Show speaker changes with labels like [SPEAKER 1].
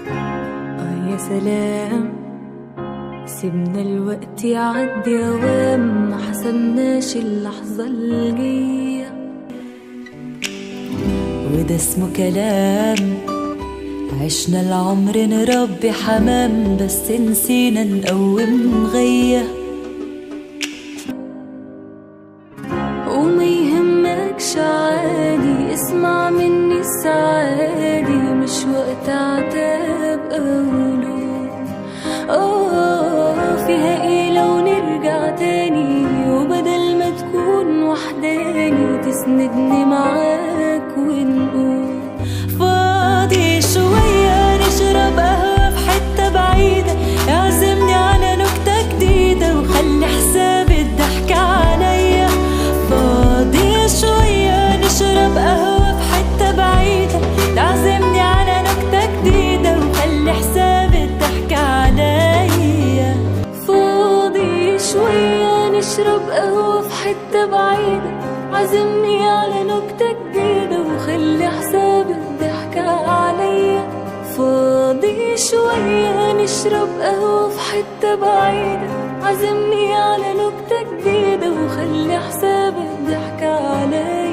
[SPEAKER 1] يا سلام، سيبنا الوقت يعدي اوام، ما حسبناش اللحظة الجاية، وده اسمه كلام. عشنا العمر نربي حمام، بس نسينا نقوم غية. وما يهمكش عادي، اسمع مني السعادي، مش وقت عتاب قولوا فيها ايه لو نرجع تاني، وبدل ما تكون وحداني تسندني معاك ونقول فاضي شوية نشرب قهوة في حتة بعيدة، اعزمني على نكتة جديدة وخلي حساب الضحكة عليا. فاضي شوية نشرب قهوة في حتة بعيدة، تعزمني على نكتة جديدة وخلي حساب الضحكة عليا. فاضي شوية نشرب قهوة في حتة بعيدة، عزمني على نكتة جديدة وخلي حساب الضحكة عليا. فاضي شوية نشرب قهوة في حتة بعيدة، عزمني على نكتة جديدة وخلي حساب الضحكة عليا.